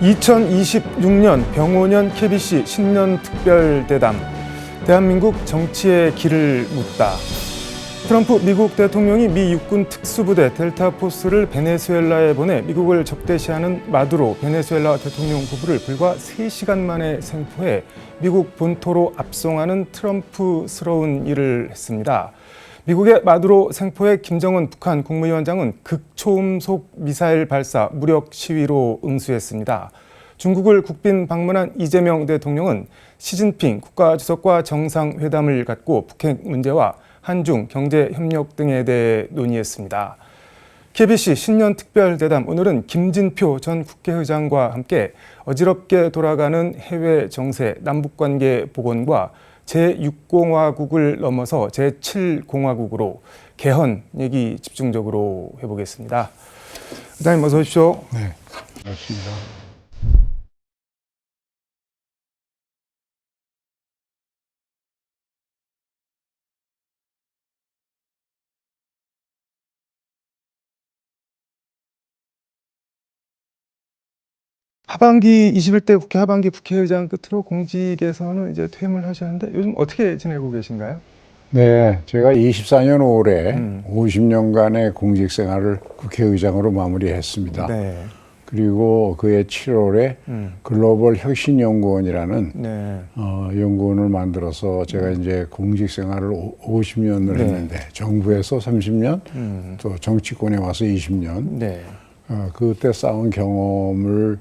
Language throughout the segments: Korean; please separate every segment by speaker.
Speaker 1: 2026년 병오년 KBC 신년 특별대담 대한민국 정치의 길을 묻다. 트럼프 미국 대통령이 미 육군 특수부대 델타포스를 베네수엘라에 보내 미국을 적대시하는 마두로 베네수엘라 대통령 부부를 불과 3시간 만에 생포해 미국 본토로 압송하는 트럼프스러운 일을 했습니다. 미국의 마두로 생포에 김정은 북한 국무위원장은 극초음속 미사일 발사 무력 시위로 응수했습니다. 중국을 국빈 방문한 이재명 대통령은 시진핑 국가주석과 정상회담을 갖고 북핵 문제와 한중 경제협력 등에 대해 논의했습니다. KBC 신년 특별대담, 오늘은 김진표 전 국회의장과 함께 어지럽게 돌아가는 해외 정세, 남북관계 복원과 제6공화국을 넘어서 제7공화국으로 개헌 얘기 집중적으로 해보겠습니다. 의장님 어서 오십시오.
Speaker 2: 네, 반갑습니다.
Speaker 1: 하반기 21대 국회 하반기 국회의장 끝으로 공직에서는 이제 퇴임을 하셨는데 요즘 어떻게 지내고 계신가요?
Speaker 2: 네, 제가 24년 5월에 50년간의 공직 생활을 국회의장으로 마무리했습니다.
Speaker 1: 네.
Speaker 2: 그리고 그해 7월에 글로벌 혁신연구원이라는
Speaker 1: 네.
Speaker 2: 연구원을 만들어서 제가 이제 공직 생활을 50년을
Speaker 1: 네.
Speaker 2: 했는데 정부에서 30년, 또 정치권에 와서 20년.
Speaker 1: 네.
Speaker 2: 그때 쌓은 경험을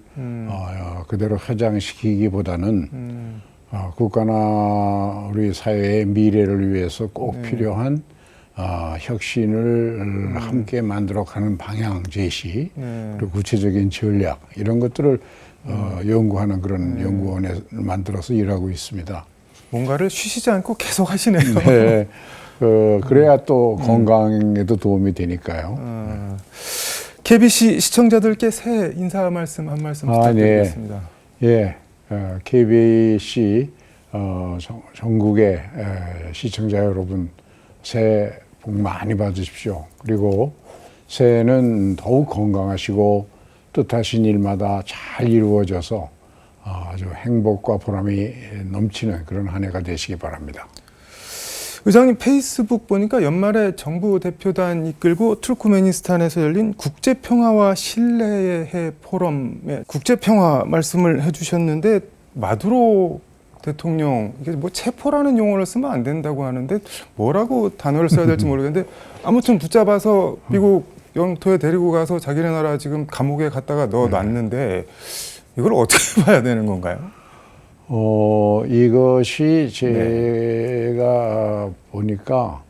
Speaker 2: 그대로 회장시키기보다는 국가나 우리 사회의 미래를 위해서 꼭 필요한 혁신을 함께 만들어가는 방향 제시, 그리고 구체적인 전략 이런 것들을 연구하는 그런 연구원에 만들어서 일하고 있습니다.
Speaker 1: 뭔가를 쉬시지 않고 계속 하시네요.
Speaker 2: 네, 그래야 또 건강에도 도움이 되니까요.
Speaker 1: KBC 시청자들께 새해 인사 말씀 한 말씀 부탁드리겠습니다.
Speaker 2: 네. KBC 전국의 시청자 여러분 새해 복 많이 받으십시오. 그리고 새해는 더욱 건강하시고 뜻하신 일마다 잘 이루어져서 아주 행복과 보람이 넘치는 그런 한 해가 되시기 바랍니다.
Speaker 1: 의장님 페이스북 보니까 연말에 정부 대표단 이끌고 투르크메니스탄에서 열린 국제평화와 신뢰의 해 포럼에 국제평화 말씀을 해주셨는데 마두로 대통령, 이게 뭐 체포라는 용어를 쓰면 안 된다고 하는데 뭐라고 단어를 써야 될지 모르겠는데 아무튼 붙잡아서 미국 영토에 데리고 가서 자기네 나라 지금 감옥에 갔다가 넣어놨는데 이걸 어떻게 봐야 되는 건가요?
Speaker 2: 이것이 제가 보니까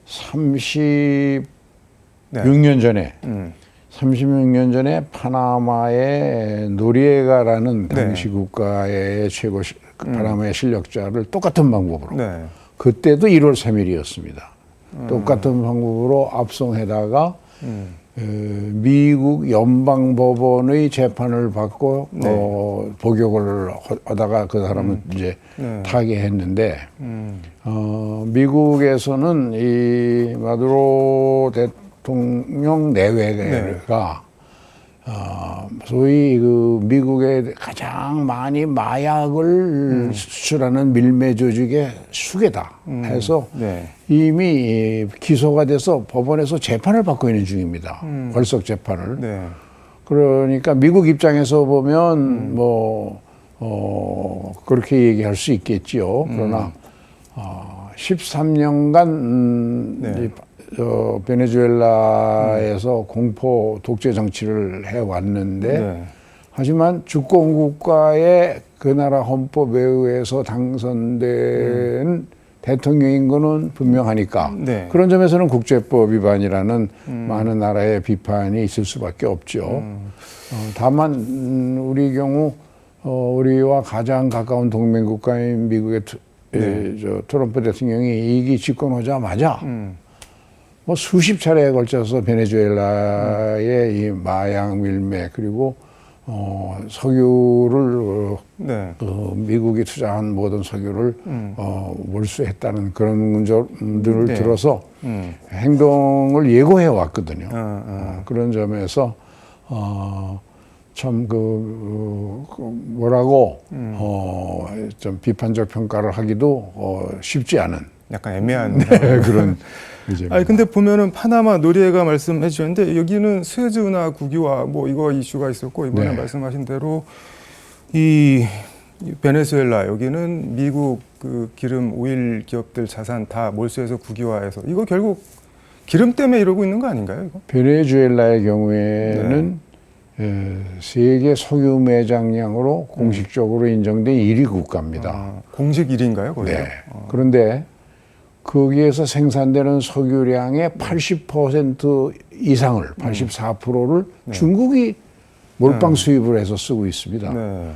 Speaker 2: 36년 전에 36년 전에 파나마의 노리에가라는 당시 국가의 최고 파나마의 실력자를 똑같은 방법으로 그때도 1월 3일이었습니다. 똑같은 방법으로 압송해다가 미국 연방법원의 재판을 받고 복역을 하다가 그 사람은 이제 타계했는데 미국에서는 이 마두로 대통령 내외가 소위 그 미국에 가장 많이 마약을 수출하는 밀매 조직의 수괴다 해서 이미 기소가 돼서 법원에서 재판을 받고 있는 중입니다. 벌석 재판을. 그러니까 미국 입장에서 보면 그렇게 얘기할 수 있겠지요. 그러나 13년간 베네수엘라에서 공포 독재 정치를 해왔는데 하지만 주권 국가의 그 나라 헌법에 의해서 당선된 대통령인 거는 분명하니까 그런 점에서는 국제법 위반이라는 많은 나라의 비판이 있을 수밖에 없죠. 다만 우리 경우 우리와 가장 가까운 동맹 국가인 미국의 트럼프 대통령이 이기 집권하자마자 뭐 수십 차례에 걸쳐서 베네수엘라의 이 마약 밀매 그리고 석유를 미국이 투자한 모든 석유를 몰수했다는 그런 문제들을 들어서 행동을 예고해 왔거든요. 그런 점에서 참 뭐라고 좀 비판적 평가를 하기도 쉽지 않은
Speaker 1: 약간 애매한
Speaker 2: 그런 문제입니다.
Speaker 1: 아니 근데 보면은 파나마 노리에가 말씀해 주셨는데 여기는 스에즈 운하 국유화 뭐 이거 이슈가 있었고 이번에
Speaker 2: 네.
Speaker 1: 말씀하신 대로 이 베네수엘라 여기는 미국 그 기름 오일 기업들 자산 다 몰수해서 국유화해서 이거 결국 기름 때문에 이러고 있는 거 아닌가요? 이거?
Speaker 2: 베네수엘라의 경우에는 세계 석유 매장량으로 공식적으로 인정된 1위 국가입니다.
Speaker 1: 아, 공식 1위인가요? 거기요?
Speaker 2: 네. 그런데 거기에서 생산되는 석유량의 80% 이상을, 84%를 중국이 몰빵 수입을 해서 쓰고 있습니다.
Speaker 1: 네.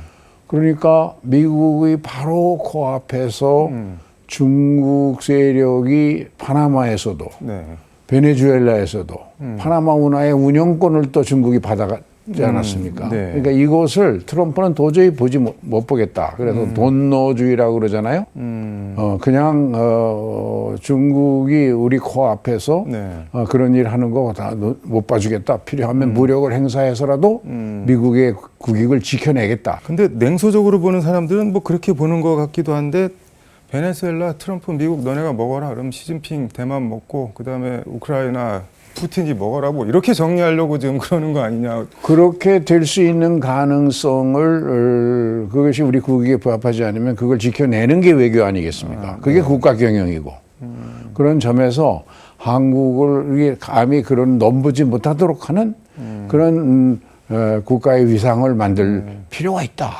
Speaker 2: 그러니까 미국의 바로 코앞에서 중국 세력이 파나마에서도
Speaker 1: 네.
Speaker 2: 베네수엘라에서도 파나마 운하의 운영권을 또 중국이 받아가지 않았습니까?
Speaker 1: 네.
Speaker 2: 그러니까 이것을 트럼프는 도저히 못 보겠다. 그래서 돈노주의라고 그러잖아요. 그냥 중국이 우리 코앞에서
Speaker 1: 네.
Speaker 2: 그런 일 하는 거 다 못 봐주겠다. 필요하면 무력을 행사해서라도 미국의 국익을 지켜내겠다.
Speaker 1: 근데 냉소적으로 보는 사람들은 뭐 그렇게 보는 것 같기도 한데 베네수엘라, 트럼프, 미국 너네가 먹어라. 그럼 시진핑 대만 먹고 그다음에 우크라이나 푸틴이 먹어라. 뭐 이렇게 정리하려고 지금 그러는 거 아니냐.
Speaker 2: 그렇게 될 수 있는 가능성을 그것이 우리 국익에 부합하지 않으면 그걸 지켜내는 게 외교 아니겠습니까? 그게 국가 경영이고. 그런 점에서 한국을 감히 그런 넘보지 못하도록 하는 그런 국가의 위상을 만들 필요가 있다.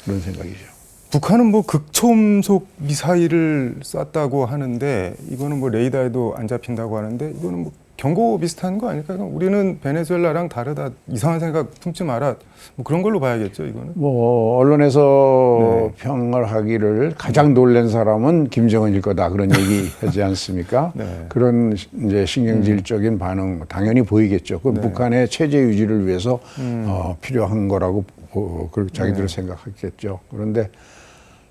Speaker 2: 그런 생각이죠.
Speaker 1: 북한은 뭐 극초음속 미사일을 쐈다고 하는데 이거는 뭐 레이더에도 안 잡힌다고 하는데 이거는 뭐 경고 비슷한 거 아닐까요? 우리는 베네수엘라랑 다르다. 이상한 생각 품지 마라. 뭐 그런 걸로 봐야겠죠, 이거는.
Speaker 2: 뭐 언론에서 평을 하기를 가장 놀란 사람은 김정은일 거다 그런 얘기 하지 않습니까?
Speaker 1: 네.
Speaker 2: 그런 이제 신경질적인 반응 당연히 보이겠죠. 그 북한의 체제 유지를 위해서 필요한 거라고 자기들은 생각했겠죠. 그런데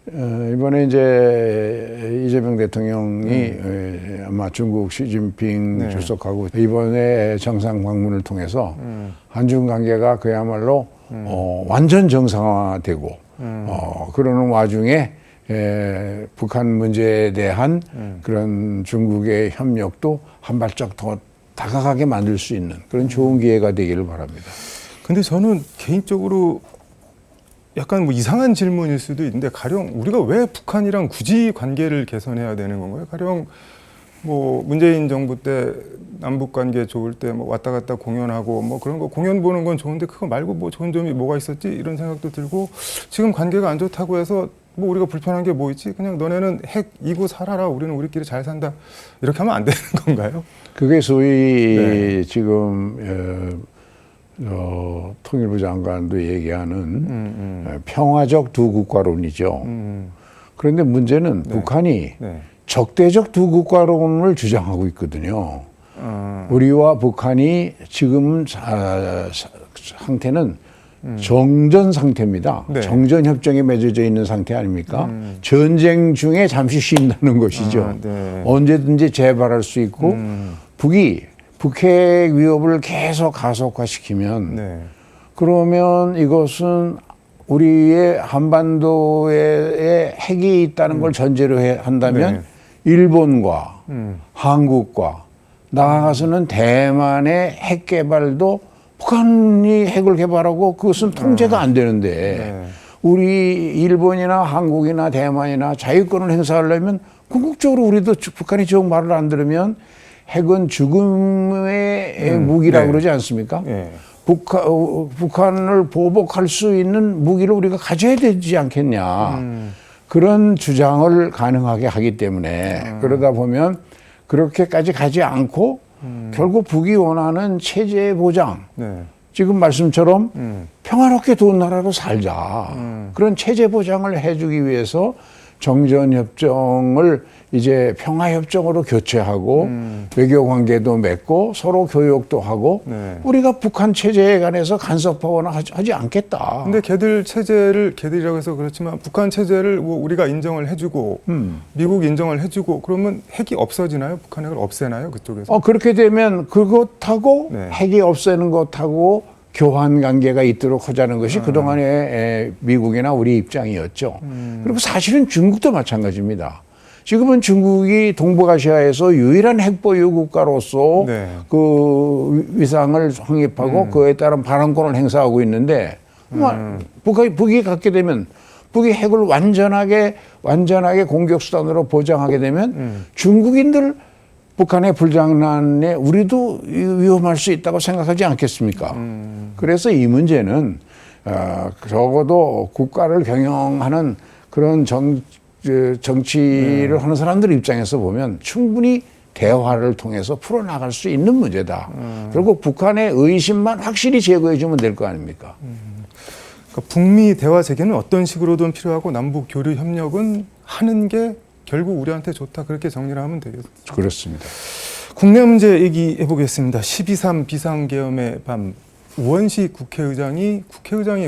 Speaker 2: 이번에 이제 이재명 대통령이 아마 중국 시진핑 주석하고 이번에 정상 방문을 통해서 한중 관계가 그야말로 완전 정상화되고 그러는 와중에 북한 문제에 대한 그런 중국의 협력도 한 발짝 더 다가가게 만들 수 있는 그런 좋은 기회가 되기를 바랍니다.
Speaker 1: 근데 저는 개인적으로 약간 뭐 이상한 질문일 수도 있는데 가령 우리가 왜 북한이랑 굳이 관계를 개선해야 되는 건가요? 가령 뭐 문재인 정부 때 남북 관계 좋을 때 뭐 왔다 갔다 공연하고 뭐 그런 거 공연 보는 건 좋은데 그거 말고 뭐 좋은 점이 뭐가 있었지 이런 생각도 들고 지금 관계가 안 좋다고 해서 뭐 우리가 불편한 게 뭐 있지? 그냥 너네는 핵 이고 살아라. 우리는 우리끼리 잘 산다. 이렇게 하면 안 되는 건가요?
Speaker 2: 그게 소위 지금 통일부 장관도 얘기하는 평화적 두 국가론이죠. 그런데 문제는 북한이 적대적 두 국가론을 주장하고 있거든요. 우리와 북한이 지금 상태는 정전 상태입니다. 정전 협정에 맺어져 있는 상태 아닙니까? 전쟁 중에 잠시 쉰다는 것이죠. 언제든지 재발할 수 있고 북이 북핵 위협을 계속 가속화시키면 그러면 이것은 우리의 한반도에 핵이 있다는 걸 전제로 한다면 일본과 한국과 나아가서는 대만의 핵 개발도 북한이 핵을 개발하고 그것은 통제가 안 되는데 우리 일본이나 한국이나 대만이나 자유권을 행사하려면 궁극적으로 우리도 북한이 저 말을 안 들으면 핵은 죽음의 무기라고 그러지 않습니까? 북한을 보복할 수 있는 무기를 우리가 가져야 되지 않겠냐. 그런 주장을 가능하게 하기 때문에 그러다 보면 그렇게까지 가지 않고 결국 북이 원하는 체제 보장 지금 말씀처럼 평화롭게 돈 나라로 살자. 그런 체제 보장을 해주기 위해서 정전협정을 이제 평화협정으로 교체하고 외교관계도 맺고 서로 교역도 하고 우리가 북한 체제에 관해서 간섭하거나 하지 않겠다.
Speaker 1: 근데 걔들 체제를 걔들이라고 해서 그렇지만 북한 체제를 뭐 우리가 인정을 해주고 미국 인정을 해주고 그러면 핵이 없어지나요? 북한 핵을 없애나요? 그쪽에서?
Speaker 2: 그렇게 되면 그것하고 핵이 없애는 것하고 교환 관계가 있도록 하자는 것이 그동안의 미국이나 우리 입장이었죠. 그리고 사실은 중국도 마찬가지입니다. 지금은 중국이 동북아시아에서 유일한 핵보유 국가로서
Speaker 1: 네.
Speaker 2: 그 위상을 확립하고 그에 따른 발언권을 행사하고 있는데 북이 갖게 되면 북이 핵을 완전하게 공격 수단으로 보장하게 되면 중국인들 북한의 불장난에 우리도 위험할 수 있다고 생각하지 않겠습니까? 그래서 이 문제는 적어도 국가를 경영하는 그런 정치를 하는 사람들 입장에서 보면 충분히 대화를 통해서 풀어나갈 수 있는 문제다. 결국 북한의 의심만 확실히 제거해 주면 될 거 아닙니까?
Speaker 1: 그러니까 북미 대화 재개는 어떤 식으로든 필요하고 남북 교류 협력은 하는 게 결국 우리한테 좋다. 그렇게 정리를 하면 되겠습니다.
Speaker 2: 그렇습니다.
Speaker 1: 국내 문제 얘기해 보겠습니다. 12.3 비상계엄의 밤 우원식 국회의장이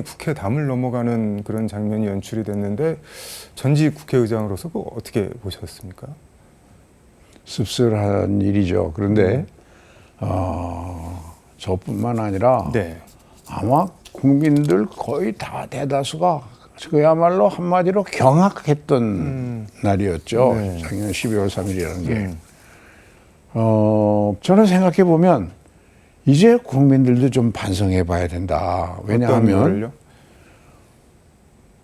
Speaker 1: 국회담을 넘어가는 그런 장면이 연출이 됐는데 전직 국회의장으로서 그거 어떻게 보셨습니까?
Speaker 2: 씁쓸한 일이죠. 그런데 저뿐만 아니라
Speaker 1: 네.
Speaker 2: 아마 국민들 거의 다 대다수가 그야말로 한마디로 경악했던 날이었죠.
Speaker 1: 네.
Speaker 2: 작년 12월 3일이라는 게. 저는 생각해 보면 이제 국민들도 좀 반성해 봐야 된다. 왜냐하면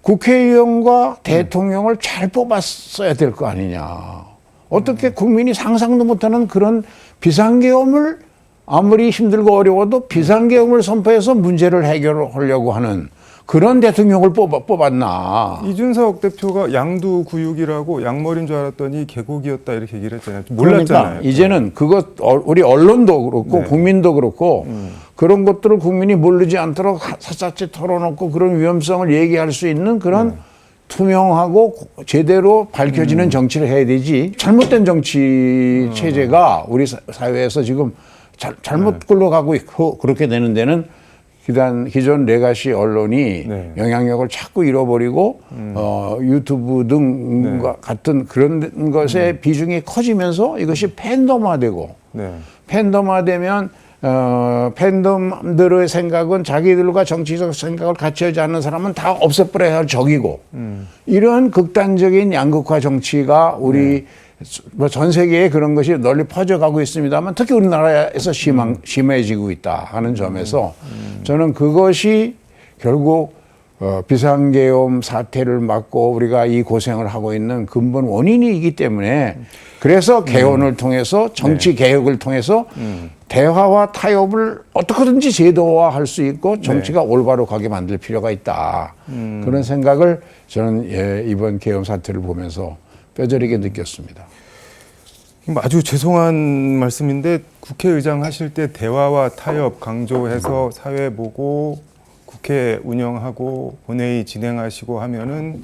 Speaker 2: 국회의원과 대통령을 잘 뽑았어야 될 거 아니냐. 어떻게 국민이 상상도 못하는 그런 비상계엄을 아무리 힘들고 어려워도 비상계엄을 선포해서 문제를 해결하려고 하는 그런 대통령을 뽑았나.
Speaker 1: 이준석 대표가 양두구육이라고 양머리인 줄 알았더니 계곡이었다 이렇게 얘기를 했잖아요. 몰랐잖아요.
Speaker 2: 그러니까 이제는 그것 우리 언론도 그렇고
Speaker 1: 네.
Speaker 2: 국민도 그렇고 그런 것들을 국민이 모르지 않도록 샅샅이 털어놓고 그런 위험성을 얘기할 수 있는 그런 투명하고 제대로 밝혀지는 정치를 해야 되지. 잘못된 정치 체제가 우리 사회에서 지금 잘못 굴러가고 있고 그렇게 되는 데는 기존 레가시 언론이 영향력을 자꾸 잃어버리고 유튜브 등과 같은 그런 것의 비중이 커지면서 이것이 팬덤화되고 팬덤화되면 팬덤들의 생각은 자기들과 정치적 생각을 같이 하지 않는 사람은 다 없애버려야 할 적이고 이런 극단적인 양극화 정치가 우리 뭐 전 세계에 그런 것이 널리 퍼져가고 있습니다만 특히 우리나라에서 심해지고 있다 하는 점에서 저는 그것이 결국 비상계엄 사태를 막고 우리가 이 고생을 하고 있는 근본 원인이기 때문에 그래서 개헌을 통해서 정치 개혁을 통해서 대화와 타협을 어떻게든지 제도화할 수 있고 정치가 올바로 가게 만들 필요가 있다. 그런 생각을 저는 이번 계엄 사태를 보면서 뼈저리게 느꼈습니다.
Speaker 1: 아주 죄송한 말씀인데 국회의장 하실 때 대화와 타협 강조해서 사회 보고 국회 운영하고 본회의 진행하시고 하면은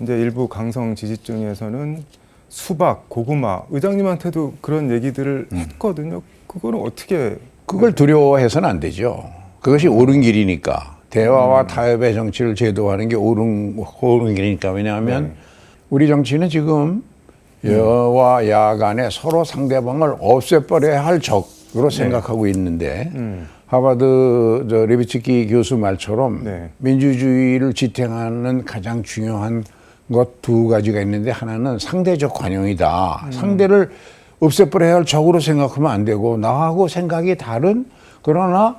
Speaker 1: 이제 일부 강성 지지층에서는 수박, 고구마 의장님한테도 그런 얘기들을 했거든요. 그거는 어떻게?
Speaker 2: 그걸 두려워해서는 안 되죠. 그것이 옳은 길이니까. 대화와 타협의 정치를 제도화하는 게 옳은 길이니까. 왜냐하면 우리 정치는 지금 여와 야 간에 서로 상대방을 없애버려야 할 적으로 생각하고 있는데 하버드 레비츠키 교수 말처럼 민주주의를 지탱하는 가장 중요한 것 두 가지가 있는데 하나는 상대적 관용이다. 상대를 없애버려야 할 적으로 생각하면 안 되고 나하고 생각이 다른 그러나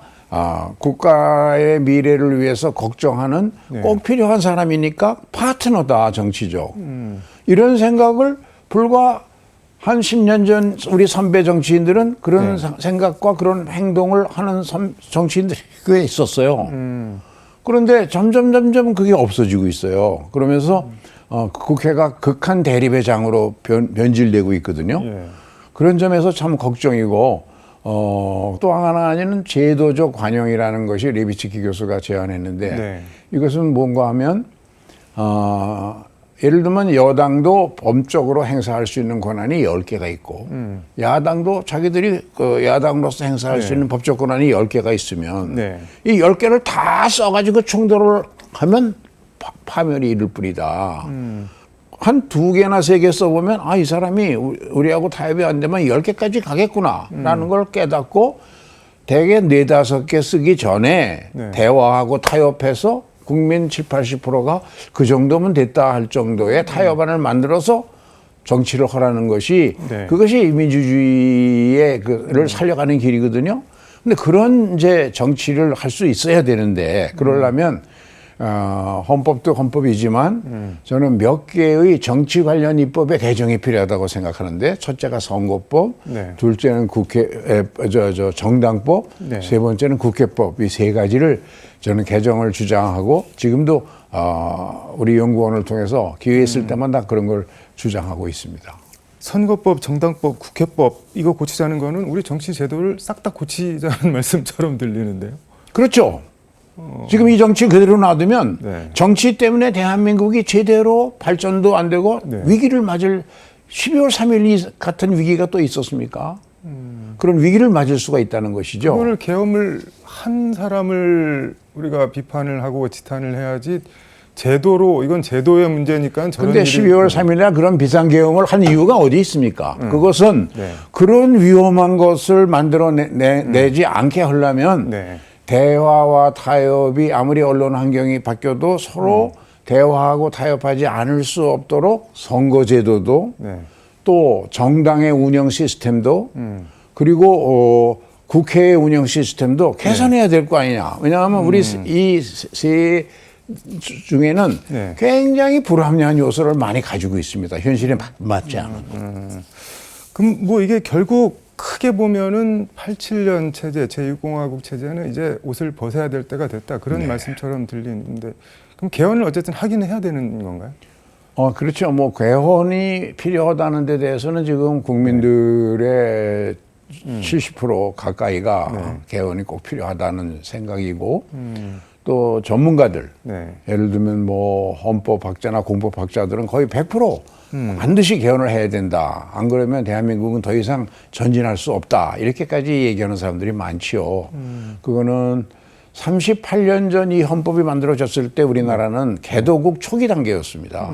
Speaker 2: 국가의 미래를 위해서 걱정하는 꼭 필요한 사람이니까 파트너다 정치적. 이런 생각을 불과 한 10년 전 우리 선배 정치인들은 그런 생각과 그런 행동을 하는 정치인들이 꽤 있었어요. 그런데 점점 그게 없어지고 있어요. 그러면서 국회가 극한 대립의 장으로 변질되고 있거든요. 그런 점에서 참 걱정이고 또 하나는 제도적 관용이라는 것이 레비츠키 교수가 제안했는데 이것은 뭔가 하면 예를 들면 여당도 법적으로 행사할 수 있는 권한이 10개가 있고 야당도 자기들이 야당으로서 행사할 수 있는 법적 권한이 10개가 있으면 이 10개를 다 써가지고 충돌을 하면 파멸이 이를 뿐이다. 한 2개나 3개 써보면 이 사람이 우리하고 타협이 안 되면 10개까지 가겠구나 라는 걸 깨닫고 대개 4-5개 쓰기 전에
Speaker 1: 네.
Speaker 2: 대화하고 타협해서 국민 70-80%가 그 정도면 됐다 할 정도의 타협안을 만들어서 정치를 하라는 것이
Speaker 1: 네.
Speaker 2: 그것이 민주주의의 그를 살려가는 길이거든요. 근데 그런 이제 정치를 할 수 있어야 되는데 그러려면 헌법도 헌법이지만 저는 몇 개의 정치 관련 입법의 개정이 필요하다고 생각하는데 첫째가 선거법,
Speaker 1: 네.
Speaker 2: 둘째는 정당법,
Speaker 1: 네.
Speaker 2: 세 번째는 국회법 이 세 가지를 저는 개정을 주장하고 지금도 우리 연구원을 통해서 기회 있을 때마다 그런 걸 주장하고 있습니다.
Speaker 1: 선거법, 정당법, 국회법 이거 고치자는 거는 우리 정치 제도를 싹 다 고치자는 말씀처럼 들리는데요.
Speaker 2: 그렇죠. 지금 이 정치 그대로 놔두면
Speaker 1: 네.
Speaker 2: 정치 때문에 대한민국이 제대로 발전도 안 되고
Speaker 1: 네.
Speaker 2: 위기를 맞을 12월 3일 같은 위기가 또 있었습니까? 그런 위기를 맞을 수가 있다는 것이죠.
Speaker 1: 그거를 계엄을 한 사람을 우리가 비판을 하고 지탄을 해야지 제도로 이건 제도의 문제니까 저런
Speaker 2: 그런데 12월 3일에 그런 비상계엄을 한 이유가 어디 있습니까? 그것은
Speaker 1: 네.
Speaker 2: 그런 위험한 것을 만들어내지 않게 하려면
Speaker 1: 네.
Speaker 2: 대화와 타협이 아무리 언론 환경이 바뀌어도 서로 대화하고 타협하지 않을 수 없도록 선거제도도
Speaker 1: 네.
Speaker 2: 또 정당의 운영 시스템도 그리고 국회의 운영 시스템도 개선해야 될 거 아니냐. 왜냐하면 우리 이 세 중에는
Speaker 1: 네.
Speaker 2: 굉장히 불합리한 요소를 많이 가지고 있습니다. 현실에 맞지 않은.
Speaker 1: 그럼 뭐 이게 결국 크게 보면은 87년 체제, 제6공화국 체제는 이제 옷을 벗어야 될 때가 됐다. 그런 말씀처럼 들리는데 그럼 개헌을 어쨌든 하긴 해야 되는 건가요?
Speaker 2: 그렇죠. 뭐 개헌이 필요하다는 데 대해서는 지금 국민들의 70% 가까이가 개헌이 꼭 필요하다는 생각이고 또 전문가들
Speaker 1: 네.
Speaker 2: 예를 들면 뭐 헌법학자나 공법학자들은 거의 100% 반드시 개헌을 해야 된다. 안 그러면 대한민국은 더 이상 전진할 수 없다. 이렇게까지 얘기하는 사람들이 많지요. 그거는 38년 전 이 헌법이 만들어졌을 때 우리나라는 개도국 초기 단계였습니다.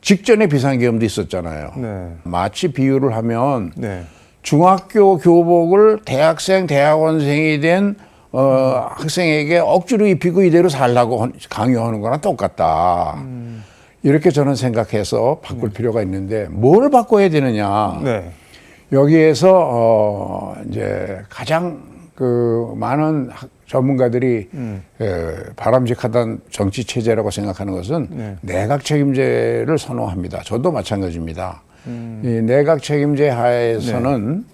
Speaker 2: 직전에 비상계엄도 있었잖아요.
Speaker 1: 네.
Speaker 2: 마치 비유를 하면
Speaker 1: 네.
Speaker 2: 중학교 교복을 대학생, 대학원생이 된 학생에게 억지로 입히고 이대로 살라고 강요하는 거랑 똑같다. 이렇게 저는 생각해서 바꿀 필요가 있는데 뭘 바꿔야 되느냐.
Speaker 1: 네.
Speaker 2: 여기에서 이제 가장 그 많은 전문가들이 바람직하다는 정치 체제라고 생각하는 것은 내각 책임제를 선호합니다. 저도 마찬가지입니다. 이 내각 책임제 하에서는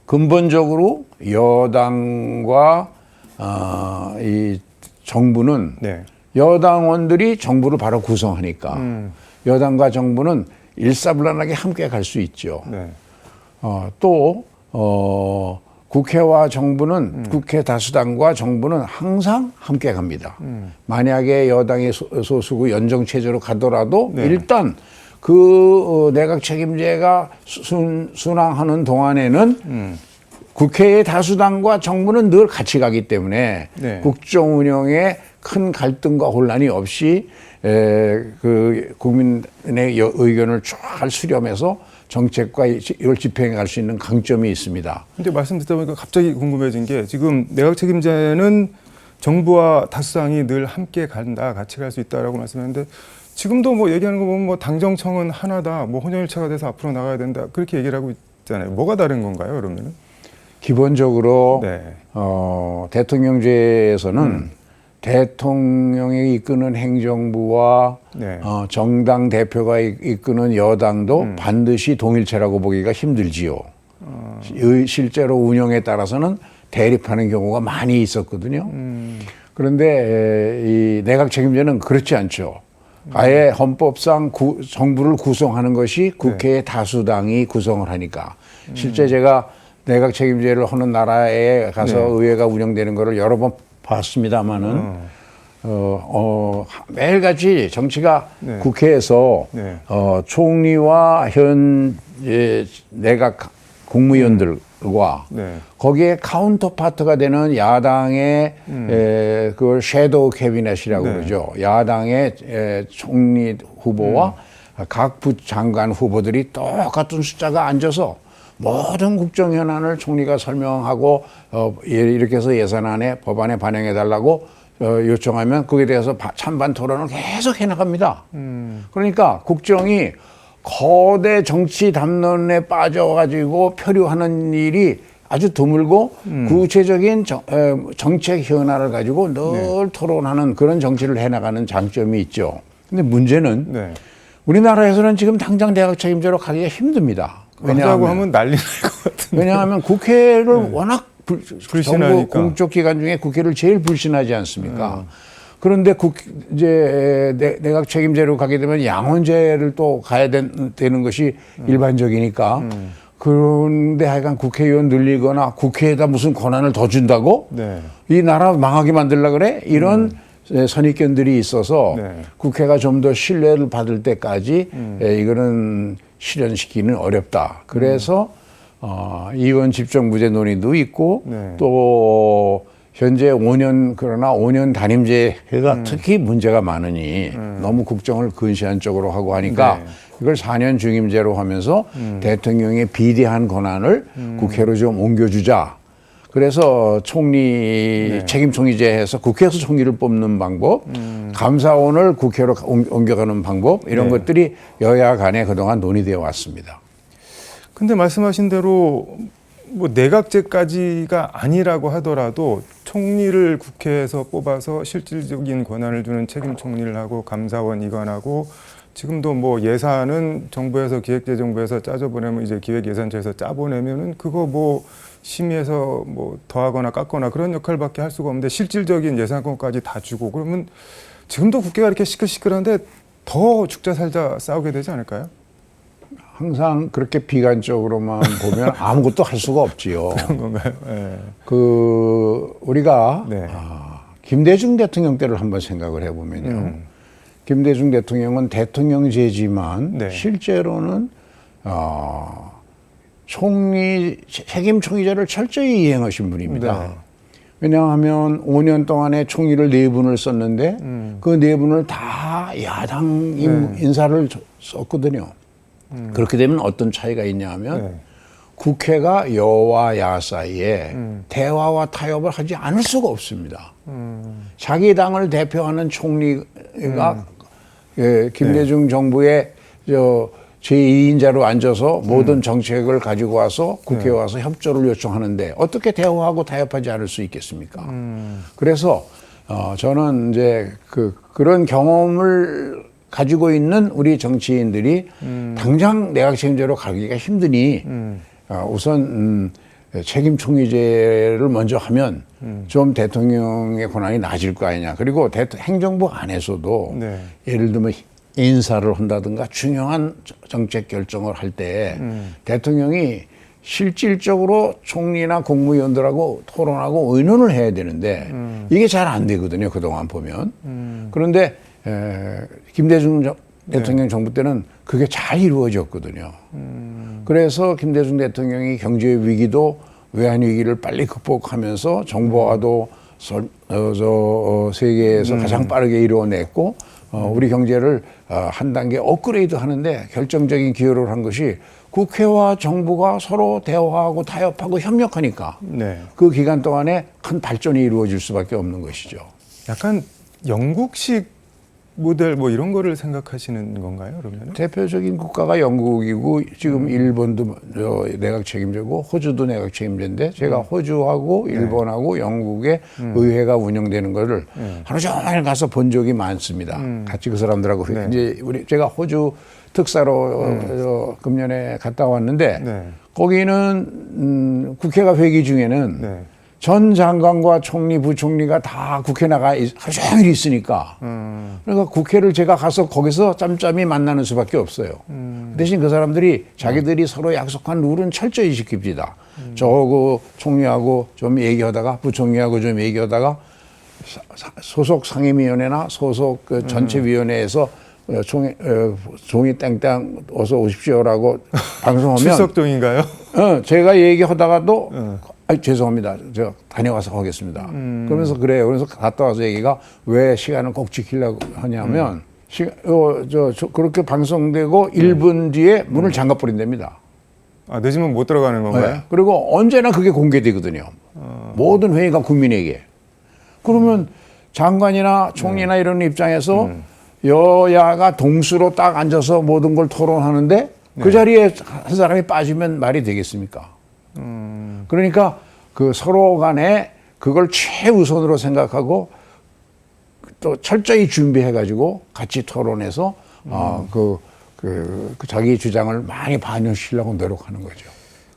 Speaker 2: 근본적으로 여당과 이 정부는 여당원들이 정부를 바로 구성하니까 여당과 정부는 일사불란하게 함께 갈 수 있죠. 또 국회와 정부는 국회 다수당과 정부는 항상 함께 갑니다. 만약에 여당이 소수고 연정체제로 가더라도 일단 그 내각 책임제가 순항하는 동안에는 국회의 다수당과 정부는 늘 같이 가기 때문에 국정 운영에 큰 갈등과 혼란이 없이 그 국민의 의견을 잘 수렴해서 정책과 이걸 집행해 갈 수 있는 강점이 있습니다.
Speaker 1: 근데 말씀 듣다 보니까 갑자기 궁금해진 게 지금 내각 책임제는 정부와 다수당이 늘 함께 간다, 같이 갈 수 있다라고 말씀하는데 지금도 뭐 얘기하는 거 보면 뭐 당정청은 하나다, 뭐 혼연일체가 돼서 앞으로 나가야 된다 그렇게 얘기를 하고 있잖아요. 뭐가 다른 건가요, 그러면은?
Speaker 2: 기본적으로 대통령제에서는 대통령이 이끄는 행정부와 정당 대표가 이끄는 여당도 반드시 동일체라고 보기가 힘들지요. 실제로 운영에 따라서는 대립하는 경우가 많이 있었거든요. 그런데 이 내각 책임제는 그렇지 않죠. 아예 헌법상 정부를 구성하는 것이 국회의 다수당이 구성을 하니까. 실제 제가 내각 책임제를 하는 나라에 가서 의회가 운영되는 거를 여러 번 봤습니다만은 매일같이 정치가 국회에서 총리와 현 내각 국무위원들과 거기에 카운터파트가 되는 야당의 그걸 섀도우 캐비넷이라고 그러죠. 야당의 총리 후보와 각 부장관 후보들이 똑같은 숫자가 앉아서 모든 국정 현안을 총리가 설명하고 이렇게 해서 예산안에 법안에 반영해 달라고 요청하면 거기에 대해서 찬반 토론을 계속 해나갑니다. 그러니까 국정이 거대 정치 담론에 빠져가지고 표류하는 일이 아주 드물고 구체적인 정책 현안을 가지고 늘 토론하는 그런 정치를 해나가는 장점이 있죠. 근데 문제는 우리나라에서는 지금 당장 대학 책임제로 가기가 힘듭니다.
Speaker 1: 왜냐하면 하면 난리 날 것 같은데.
Speaker 2: 왜냐하면 국회를 워낙
Speaker 1: 불신하니까.
Speaker 2: 정부 공적 기관 중에 국회를 제일 불신하지 않습니까? 그런데 이제 내각 책임제로 가게 되면 양원제를 또 가야 되는 것이 일반적이니까. 그런데 하여간 국회의원 늘리거나 국회에다 무슨 권한을 더 준다고? 이 나라 망하게 만들려고 그래? 이런 선입견들이 있어서 국회가 좀 더 신뢰를 받을 때까지 이거는 실현시키는 어렵다. 그래서 이원 집정부제 논의도 있고 또 현재 5년 그러나 5년 단임제가 특히 문제가 많으니 너무 국정을 근시한 쪽으로 하고 하니까 이걸 4년 중임제로 하면서 대통령의 비대한 권한을 국회로 좀 옮겨주자. 그래서 총리 책임 총리제 해서 국회에서 총리를 뽑는 방법, 감사원을 국회로 옮겨가는 방법 이런 것들이 여야 간에 그동안 논의되어 왔습니다.
Speaker 1: 근데 말씀하신 대로 뭐 내각제까지가 아니라고 하더라도 총리를 국회에서 뽑아서 실질적인 권한을 주는 책임 총리를 하고 감사원 이관하고 지금도 뭐 예산은 정부에서 기획재정부에서 짜져보내면 이제 기획예산처에서 짜보내면은 그거 뭐 심의해서 뭐 더하거나 깎거나 그런 역할밖에 할 수가 없는데 실질적인 예산권까지 다 주고 그러면 지금도 국회가 이렇게 시끌시끌한데 더 죽자 살자 싸우게 되지 않을까요?
Speaker 2: 항상 그렇게 비관적으로만 보면 아무것도 할 수가 없지요.
Speaker 1: 그런 건가요? 네.
Speaker 2: 우리가 김대중 대통령 때를 한번 생각을 해보면요. 김대중 대통령은 대통령제지만 실제로는 책임 총리제를 철저히 이행하신 분입니다. 왜냐하면 5년 동안에 총리를 4분을 썼는데 그 4분을 다 야당 인사를 썼거든요. 그렇게 되면 어떤 차이가 있냐 하면 국회가 여와 야 사이에 대화와 타협을 하지 않을 수가 없습니다. 자기 당을 대표하는 총리가 김대중 정부의 제2인자로 앉아서 모든 정책을 가지고 와서 국회에 와서 협조를 요청하는데 어떻게 대화하고 타협하지 않을 수 있겠습니까? 그래서 저는 이제 그런 경험을 가지고 있는 우리 정치인들이 당장 내각 책임제로 가기가 힘드니 우선 책임 총리제를 먼저 하면 좀 대통령의 권한이 낮을 거 아니냐. 그리고 행정부 안에서도 예를 들면 인사를 한다든가 중요한 정책 결정을 할 때 대통령이 실질적으로 총리나 국무위원들하고 토론하고 의논을 해야 되는데 이게 잘 안 되거든요. 그동안 보면. 그런데 김대중 대통령 정부 때는 그게 잘 이루어졌거든요. 그래서 김대중 대통령이 경제 위기도 외환 위기를 빨리 극복하면서 정부와도 세계에서 가장 빠르게 이루어냈고 우리 경제를 한 단계 업그레이드 하는데 결정적인 기여를 한 것이 국회와 정부가 서로 대화하고 타협하고 협력하니까 그 기간 동안에 큰 발전이 이루어질 수밖에 없는 것이죠.
Speaker 1: 약간 영국식 모델 뭐 이런 거를 생각하시는 건가요, 그러면?
Speaker 2: 대표적인 국가가 영국이고 지금 일본도 내각 책임제고 호주도 내각 책임제인데 제가 호주하고 일본하고 영국의 의회가 운영되는 거를 하루 종일 가서 본 적이 많습니다. 같이 그 사람들하고 이제 제가 호주 특사로 금년에 갔다 왔는데 거기는 국회가 회기 중에는 전 장관과 총리, 부총리가 다 국회 나가 하루 종일 있으니까. 그러니까 국회를 제가 가서 거기서 짬짬이 만나는 수밖에 없어요. 대신 그 사람들이 자기들이 서로 약속한 룰은 철저히 지킵니다. 그 총리하고 좀 얘기하다가 부총리하고 좀 얘기하다가 소속 상임위원회나 소속 그 전체위원회에서 종이 땡땡 어서 오십시오라고 방송하면
Speaker 1: 출석종인가요?
Speaker 2: 제가 얘기하다가도 죄송합니다. 제가 다녀와서 하겠습니다. 그러면서 그래요. 그래서 갔다 와서 얘기가 왜 시간을 꼭 지키려고 하냐면 그렇게 방송되고 1분 뒤에 문을 잠가 버린답니다.
Speaker 1: 아, 늦으면 못 들어가는 건가요?
Speaker 2: 네. 그리고 언제나 그게 공개되거든요. 모든 회의가 국민에게. 그러면 장관이나 총리나 이런 입장에서 여야가 동수로 딱 앉아서 모든 걸 토론하는데 그 자리에 한 사람이 빠지면 말이 되겠습니까? 그러니까 그 서로 간에 그걸 최우선으로 생각하고 또 철저히 준비해가지고 같이 토론해서 그 자기 주장을 많이 반영시키려고 노력하는 거죠.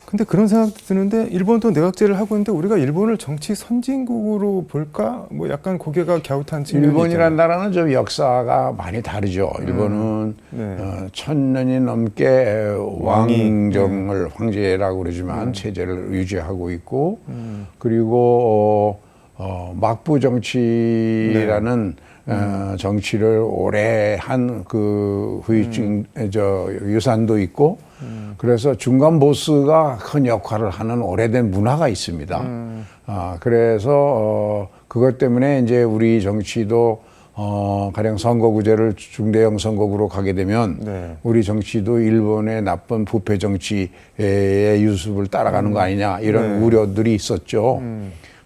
Speaker 1: 근데 그런 생각도 드는데 일본도 내각제를 하고 있는데 우리가 일본을 정치 선진국으로 볼까? 뭐 약간 고개가 갸웃한 측면이
Speaker 2: 일본이라는 나라는 좀 역사가 많이 다르죠. 일본은
Speaker 1: 네.
Speaker 2: 1000년이 넘게 왕정을 황제라고 그러지만 체제를 유지하고 있고 그리고 막부 정치라는 정치를 오래 한 그 후유증 유산도 있고 그래서 중간 보스가 큰 역할을 하는 오래된 문화가 있습니다. 그래서 그것 때문에 이제 우리 정치도 가령 선거구제를 중대형 선거구로 가게 되면
Speaker 1: 네.
Speaker 2: 우리 정치도 일본의 나쁜 부패 정치의 유습을 따라가는 거 아니냐 이런 우려들이 있었죠.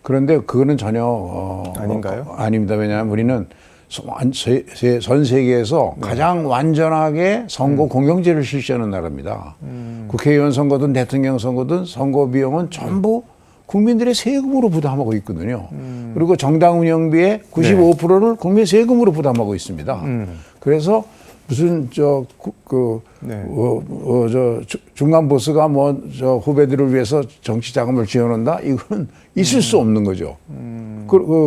Speaker 2: 그런데 그거는 전혀
Speaker 1: 아닌가요?
Speaker 2: 아닙니다. 왜냐하면 우리는 전 세계에서 가장 완전하게 선거 공영제를 실시하는 나라입니다. 국회의원 선거든 대통령 선거든 선거 비용은 전부 국민들의 세금으로 부담하고 있거든요. 그리고 정당 운영비의 95%를 국민 세금으로 부담하고 있습니다. 그래서 무슨 중간 보스가 뭐 저 후배들을 위해서 정치 자금을 지어놓는다 이거는 있을 수 없는 거죠.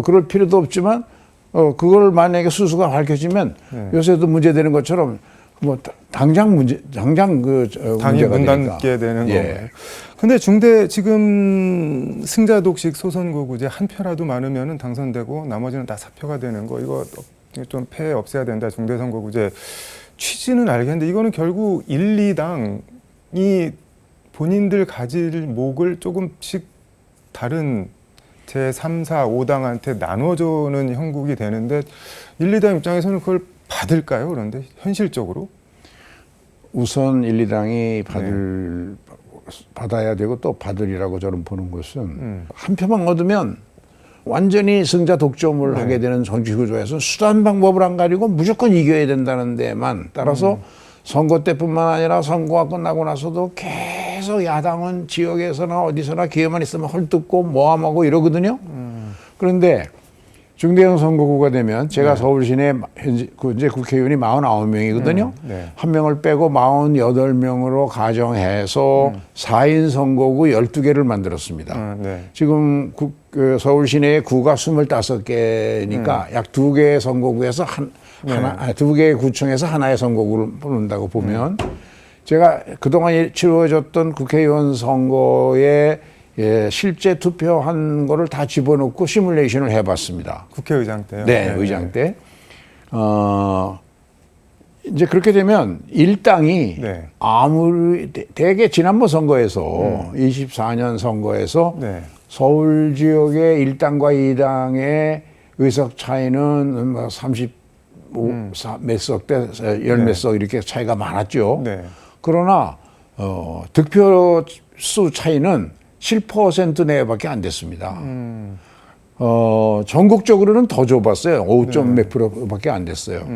Speaker 2: 그럴 필요도 없지만 그걸 만약에 수수가 밝혀지면 요새도 문제되는 것처럼 뭐 당장
Speaker 1: 당이
Speaker 2: 문제가
Speaker 1: 문
Speaker 2: 되니까.
Speaker 1: 닫게 되는
Speaker 2: 예.
Speaker 1: 거예요. 근데 중대 지금 승자 독식 소선거구제 한 표라도 많으면은 당선되고 나머지는 다 사표가 되는 거 이거 좀 폐해 없애야 된다 중대 선거구제 취지는 알겠는데 이거는 결국 1, 2당이 본인들 가질 목을 조금씩 다른 제3, 4, 5당한테 나눠주는 형국이 되는데 1, 2당 입장에서는 그걸 받을까요? 그런데 현실적으로?
Speaker 2: 우선 1, 2당이 받아야 되고 또 받으리라고 저는 보는 것은 한 표만 얻으면 완전히 승자 독점을 하게 되는 정치 구조에서 수단 방법을 안 가지고 무조건 이겨야 된다는 데만 따라서 선거 때뿐만 아니라 선거가 끝나고 나서도 계속 야당은 지역에서나 어디서나 기회만 있으면 헐뜯고 모함하고 이러거든요. 그런데 중대형 선거구가 되면 제가 서울 시내 현재 이제 국회의원이 49명이거든요. 한 명을 빼고 48명으로 가정해서 4인 선거구 12개를 만들었습니다. 지금 서울 시내에 구가 25개니까 약 2개의 선거구에서 두 개의 구청에서 하나의 선거구를 뽑는다고 보면 제가 그동안 치러졌던 국회의원 선거에 실제 투표한 거를 다 집어넣고 시뮬레이션을 해봤습니다.
Speaker 1: 국회의장 때요?
Speaker 2: 네, 의장 때. 이제 그렇게 되면 일당이 아무리 대개 지난번 선거에서 24년 선거에서 서울 지역의 1당과 2당의 의석 차이는 30몇 석 대, 10몇 석 이렇게 차이가 많았죠. 그러나 득표 수 차이는 7% 내외밖에 안 됐습니다. 전국적으로는 더 좁았어요. 5몇 %밖에 안 됐어요.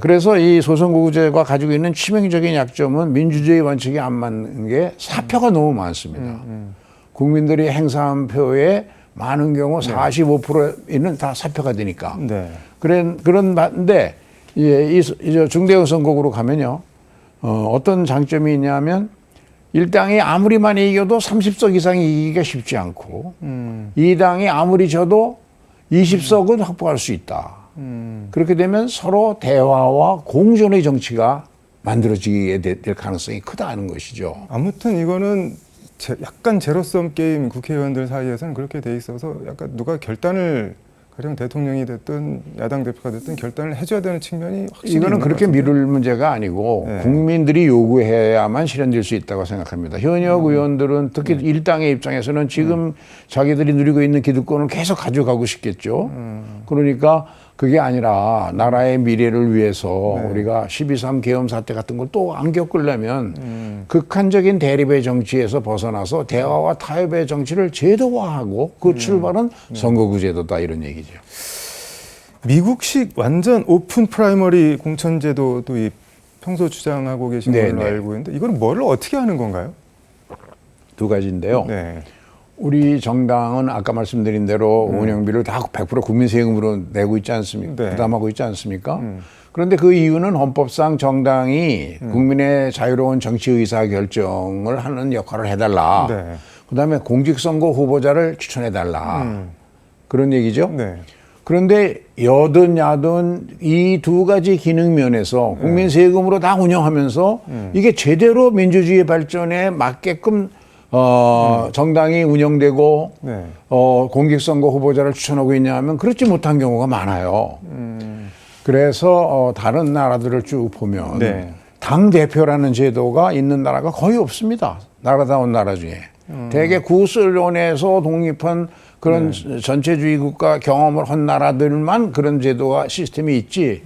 Speaker 2: 그래서 이 소선거구제가 가지고 있는 치명적인 약점은 민주주의 원칙에 안 맞는 게 사표가 너무 많습니다. 국민들이 행사한 표에 많은 경우 45%는 다 사표가 되니까. 그런데 이 중대형 선거구로 가면요. 어떤 장점이 있냐면 일당이 아무리 많이 이겨도 30석 이상 이기기가 쉽지 않고 2당이 아무리 져도 20석은 확보할 수 있다. 그렇게 되면 서로 대화와 공존의 정치가 만들어지게 될 가능성이 크다는 것이죠.
Speaker 1: 아무튼 이거는 약간 제로섬 게임 국회의원들 사이에서는 그렇게 돼 있어서 약간 누가 결단을 가령 대통령이 됐든 야당 대표가 됐든 결단을 해줘야 되는 측면이 확실히
Speaker 2: 이거는 그렇게 미룰 문제가 아니고 국민들이 요구해야만 실현될 수 있다고 생각합니다. 현역 의원들은 특히 일당의 입장에서는 지금 자기들이 누리고 있는 기득권을 계속 가져가고 싶겠죠. 그러니까 그게 아니라 나라의 미래를 위해서 우리가 12.3 계엄 사태 같은 걸 또 안 겪으려면 극한적인 대립의 정치에서 벗어나서 대화와 타협의 정치를 제도화하고 그 출발은 선거구 제도다 이런 얘기죠.
Speaker 1: 미국식 완전 오픈 프라이머리 공천제도 도입 평소 주장하고 계신 걸로 알고 있는데 이건 뭘 어떻게 하는 건가요?
Speaker 2: 두 가지인데요.
Speaker 1: 네.
Speaker 2: 우리 정당은 아까 말씀드린 대로 운영비를 다 100% 국민 세금으로 내고 있지 않습니까?
Speaker 1: 네.
Speaker 2: 부담하고 있지 않습니까? 그런데 그 이유는 헌법상 정당이 국민의 자유로운 정치 의사 결정을 하는 역할을 해달라.
Speaker 1: 네.
Speaker 2: 그다음에 공직선거 후보자를 추천해달라. 그런 얘기죠.
Speaker 1: 네.
Speaker 2: 그런데 여든 야든 이 두 가지 기능 면에서 국민 세금으로 다 운영하면서 이게 제대로 민주주의 발전에 맞게끔 정당이 운영되고
Speaker 1: 네.
Speaker 2: 공직선거 후보자를 추천하고 있냐 하면 그렇지 못한 경우가 많아요. 그래서 다른 나라들을 쭉 보면
Speaker 1: 네.
Speaker 2: 당 대표라는 제도가 있는 나라가 거의 없습니다. 나라다운 나라 중에. 대개 구소련에서 독립한 그런 전체주의 국가 경험을 한 나라들만 그런 제도가 시스템이 있지.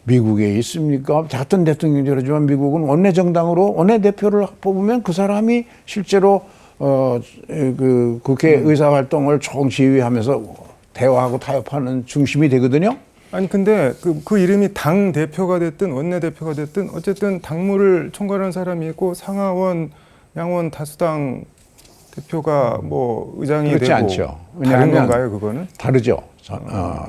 Speaker 2: 미국에 있습니까? 같은 대통령이지만 미국은 원내정당으로 원내대표를 뽑으면 그 사람이 실제로 그 국회 의사활동을 총 지휘하면서 대화하고 타협하는 중심이 되거든요.
Speaker 1: 아니 근데 그 이름이 당 대표가 됐든 원내 대표가 됐든 어쨌든 당무를 총괄하는 사람이 있고 상하원, 양원 다수당 대표가 뭐 의장이
Speaker 2: 그렇지
Speaker 1: 되고
Speaker 2: 않죠.
Speaker 1: 다른 건가요, 그거는?
Speaker 2: 다르죠.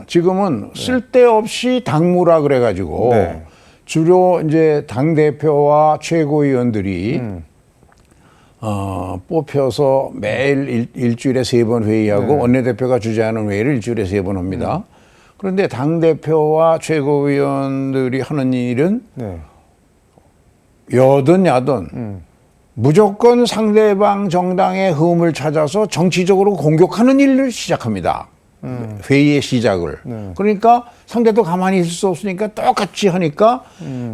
Speaker 2: 지금은 쓸데없이 당무라 그래가지고
Speaker 1: 네.
Speaker 2: 주로 이제 당 대표와 최고위원들이 뽑혀서 매일 일주일에 3번 회의하고 원내대표가 주재하는 회의를 일주일에 3번 합니다. 그런데 당 대표와 최고위원들이 하는 일은 여든 야든 무조건 상대방 정당의 흠을 찾아서 정치적으로 공격하는 일을 시작합니다. 회의의 시작을. 그러니까 상대도 가만히 있을 수 없으니까 똑같이 하니까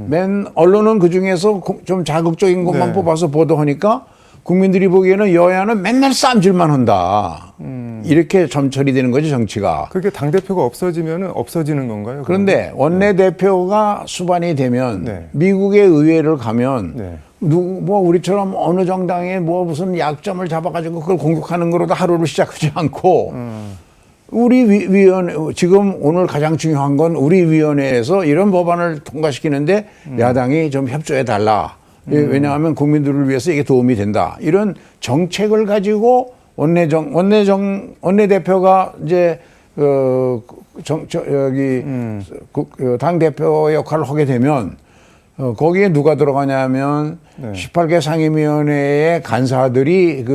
Speaker 2: 맨 언론은 그중에서 좀 자극적인 것만 뽑아서 보도하니까 국민들이 보기에는 여야는 맨날 쌈질만 한다. 이렇게 점철이 되는 거죠, 정치가.
Speaker 1: 그게 당대표가 없어지면 없어지는 건가요?
Speaker 2: 그런데 원내대표가 수반이 되면 미국의 의회를 가면 뭐 우리처럼 어느 정당에 뭐 무슨 약점을 잡아가지고 그걸 공격하는 거로도 하루를 시작하지 않고 우리 위원회, 지금 오늘 가장 중요한 건 우리 위원회에서 이런 법안을 통과시키는데 야당이 좀 협조해달라. 왜냐하면 국민들을 위해서 이게 도움이 된다. 이런 정책을 가지고 원내대표가 이제 당 대표 역할을 하게 되면 거기에 누가 들어가냐면 18개 상임위원회의 간사들이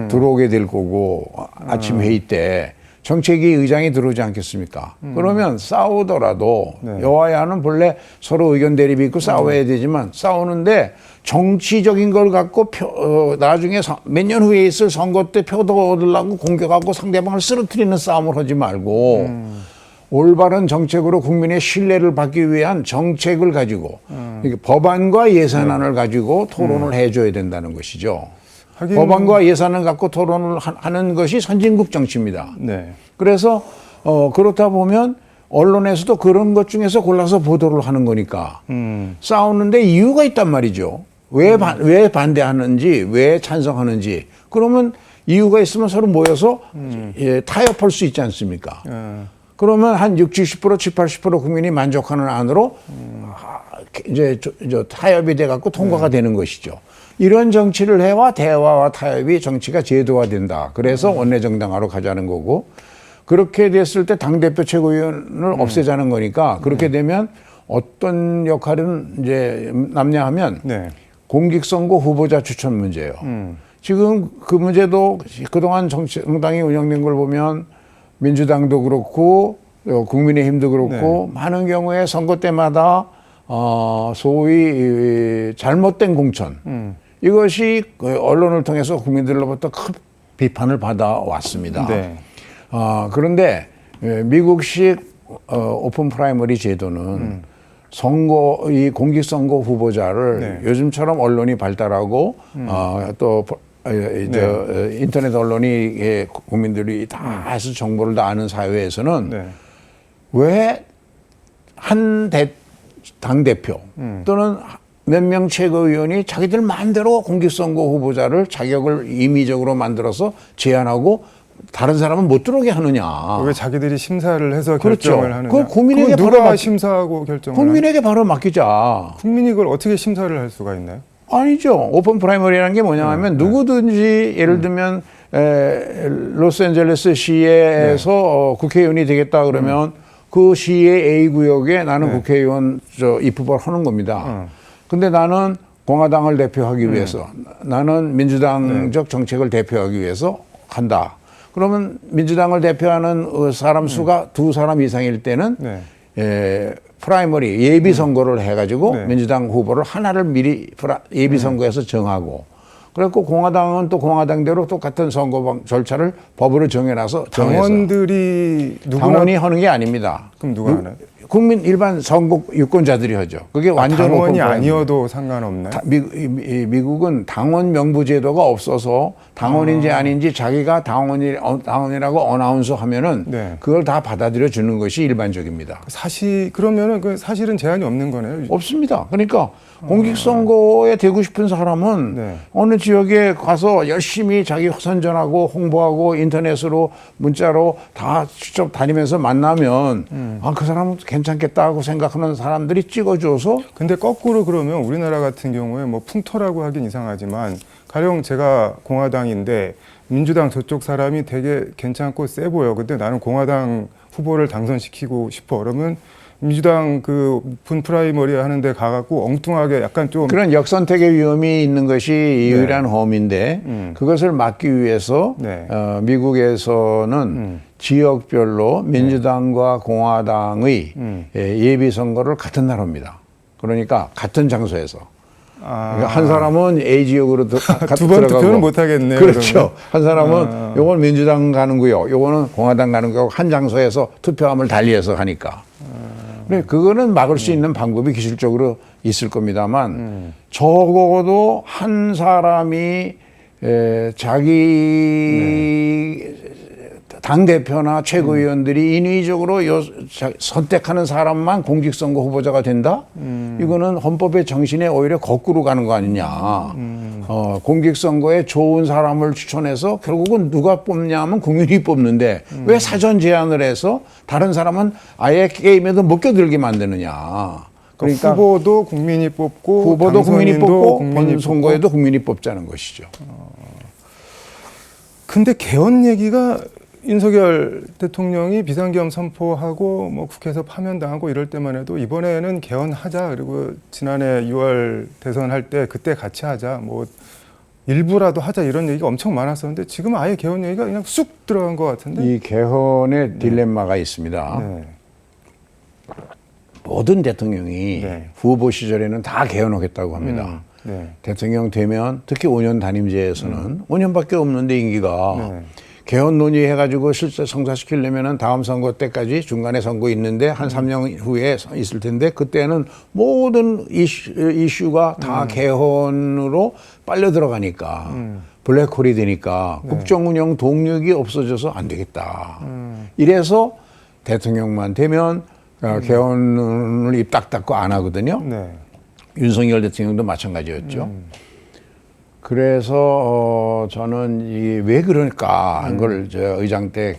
Speaker 2: 들어오게 될 거고 아침 회의 때 정책위 의장이 들어오지 않겠습니까? 그러면 싸우더라도 여와야는 본래 서로 의견 대립이 있고 싸워야 되지만 싸우는데 정치적인 걸 갖고 나중에 몇 년 후에 있을 선거 때 표도 얻으려고 공격하고 상대방을 쓰러뜨리는 싸움을 하지 말고 올바른 정책으로 국민의 신뢰를 받기 위한 정책을 가지고 법안과 예산안을 가지고 토론을 해줘야 된다는 것이죠. 법안과 예산을 갖고 토론을 하는 것이 선진국 정치입니다. 그래서 그렇다 보면 언론에서도 그런 것 중에서 골라서 보도를 하는 거니까 싸우는데 이유가 있단 말이죠. 왜 반대하는지, 왜 찬성하는지. 그러면 이유가 있으면 서로 모여서 타협할 수 있지 않습니까? 그러면 한 60, 70%, 80% 국민이 만족하는 안으로 이제 타협이 돼 갖고 통과가 되는 것이죠. 이런 정치를 해와 대화와 타협이 정치가 제도화된다. 그래서 원내정당화로 가자는 거고 그렇게 됐을 때 당대표 최고위원을 없애자는 거니까 그렇게 되면 어떤 역할은 이제 남냐 하면 공직선거 후보자 추천 문제예요. 지금 그 문제도 그동안 정당이 운영된 걸 보면 민주당도 그렇고 국민의힘도 그렇고 많은 경우에 선거 때마다 소위 잘못된 공천 이것이 언론을 통해서 국민들로부터 큰 비판을 받아왔습니다. 그런데 미국식 오픈 프라이머리 제도는 이 공직선거 후보자를 요즘처럼 언론이 발달하고 또 인터넷 언론이 국민들이 다 해서 정보를 다 아는 사회에서는 왜 한 당대표 또는 몇 명 최고위원이 자기들 마음대로 공직선거 후보자를 자격을 임의적으로 만들어서 제안하고 다른 사람은 못 들어오게 하느냐.
Speaker 1: 왜 자기들이 심사를 해서
Speaker 2: 그렇죠.
Speaker 1: 결정을 하느냐.
Speaker 2: 그걸 국민에게
Speaker 1: 누가
Speaker 2: 바로
Speaker 1: 심사하고 결정을
Speaker 2: 국민에게 바로 맡기자.
Speaker 1: 국민이 그걸 어떻게 심사를 할 수가 있나요?
Speaker 2: 아니죠. 오픈 프라이머리라는 게 뭐냐면 누구든지 예를 들면 로스앤젤레스 시에서 국회의원이 되겠다 그러면 그 시의 A 구역에 나는 국회의원 입후보를 하는 겁니다. 근데 나는 공화당을 대표하기 위해서 나는 민주당적 정책을 대표하기 위해서 한다. 그러면 민주당을 대표하는 사람 수가 두 사람 이상일 때는 프라이머리 예비 선거를 해가지고 민주당 후보를 하나를 미리 예비 선거에서 정하고, 그래갖고 공화당은 또 공화당대로 똑같은 선거 절차를 법으로 정해놔서
Speaker 1: 당원들이 누구나
Speaker 2: 당원이 하는 게 아닙니다.
Speaker 1: 그럼 누가 하나요?
Speaker 2: 국민 일반 선거 유권자들이 하죠. 그게 완전
Speaker 1: 당원이 아니어도 상관없나요?
Speaker 2: 미국은 당원 명부 제도가 없어서 당원인지 아닌지 자기가 당원이라고 어나운스 하면은 그걸 다 받아들여 주는 것이 일반적입니다.
Speaker 1: 그러면은 그 사실은 제한이 없는 거네요.
Speaker 2: 없습니다. 그러니까 공직선거에 되고 싶은 사람은 어느 지역에 가서 열심히 자기 선전하고 홍보하고 인터넷으로 문자로 다 직접 다니면서 만나면 그 사람은 괜찮겠다고 생각하는 사람들이 찍어줘서.
Speaker 1: 근데 거꾸로 그러면 우리나라 같은 경우에 뭐 풍토라고 하긴 이상하지만 가령 제가 공화당인데 민주당 저쪽 사람이 되게 괜찮고 세 보여. 근데 나는 공화당 후보를 당선시키고 싶어. 그러면 민주당 그 분 프라이머리 하는데 가갖고 엉뚱하게 약간 좀
Speaker 2: 그런 역선택의 위험이 있는 것이 유일한 험인데 그것을 막기 위해서 미국에서는 지역별로 민주당과 공화당의 예비 선거를 같은 날 합니다. 그러니까 같은 장소에서. 그러니까 한 사람은 A 지역으로
Speaker 1: 두 번 투표는 못 하겠네요.
Speaker 2: 그렇죠.
Speaker 1: 그러면.
Speaker 2: 한 사람은 요건 민주당 가는 구역, 요거는 공화당 가는 구역, 한 장소에서 투표함을 달리해서 하니까. 근데 그거는 막을 수 있는 방법이 기술적으로 있을 겁니다만 적어도 한 사람이 자기 당대표나 최고위원들이 인위적으로 선택하는 사람만 공직선거 후보자가 된다? 이거는 헌법의 정신에 오히려 거꾸로 가는 거 아니냐. 공직선거에 좋은 사람을 추천해서 결국은 누가 뽑냐면 국민이 뽑는데 왜 사전 제안을 해서 다른 사람은 아예 게임에도 못 껴들게 만드느냐.
Speaker 1: 그러니까 후보도 국민이 뽑고
Speaker 2: 후보도 국민이 뽑고
Speaker 1: 국민이
Speaker 2: 선거에도 국민이 뽑자는 것이죠.
Speaker 1: 근데 개헌 얘기가 윤석열 대통령이 비상계엄 선포하고 뭐 국회에서 파면당하고 이럴 때만 해도 이번에는 개헌하자, 그리고 지난해 6월 대선할 때 그때 같이 하자, 뭐 일부라도 하자, 이런 얘기가 엄청 많았었는데 지금 아예 개헌 얘기가 그냥 쑥 들어간 것 같은데.
Speaker 2: 이 개헌의 딜레마가 있습니다. 모든 대통령이 후보 시절에는 다 개헌하겠다고 합니다. 대통령 되면 특히 5년 단임제에서는 5년밖에 없는데 임기가 개헌 논의해가지고 실제 성사시키려면은 다음 선거 때까지 중간에 선거 있는데 한 3년 후에 있을 텐데 그때는 모든 이슈가 다 개헌으로 빨려 들어가니까 블랙홀이 되니까 국정운영 동력이 없어져서 안 되겠다. 이래서 대통령만 되면 개헌을 입 딱 닫고 안 하거든요. 윤석열 대통령도 마찬가지였죠. 그래서 저는 이게 왜 그럴까 한 걸 의장 때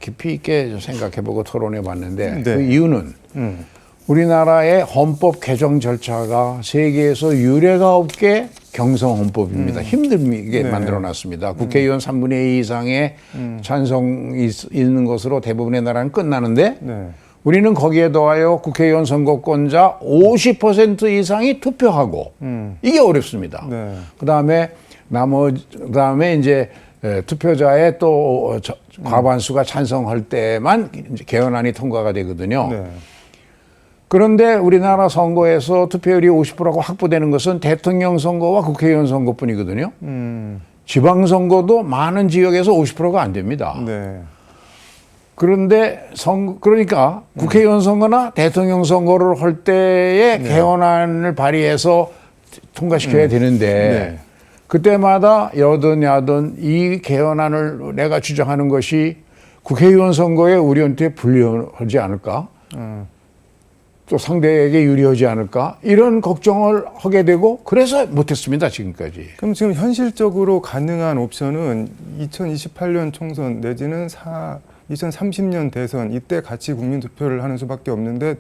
Speaker 2: 깊이 있게 생각해보고 토론해봤는데 그 이유는 우리나라의 헌법 개정 절차가 세계에서 유례가 없게 경성 헌법입니다. 힘들게 만들어놨습니다. 국회의원 3분의 2 이상의 찬성이 있는 것으로 대부분의 나라는 끝나는데 우리는 거기에 더하여 국회의원 선거권자 50% 이상이 투표하고 이게 어렵습니다. 그다음에 이제 투표자의 또 과반수가 찬성할 때만 이제 개헌안이 통과가 되거든요. 그런데 우리나라 선거에서 투표율이 50%가 확보되는 것은 대통령 선거와 국회의원 선거뿐이거든요. 지방선거도 많은 지역에서 50%가 안 됩니다. 그런데 그러니까 국회의원 선거나 대통령 선거를 할 때에 개헌안을 발의해서 통과시켜야 되는데 그때마다 여든 야든 이 개헌안을 내가 주장하는 것이 국회의원 선거에 우리한테 불리하지 않을까? 또 상대에게 유리하지 않을까? 이런 걱정을 하게 되고 그래서 못했습니다, 지금까지.
Speaker 1: 그럼 지금 현실적으로 가능한 옵션은 2028년 총선 내지는 2030년 대선 이때 같이 국민투표를 하는 수밖에 없는데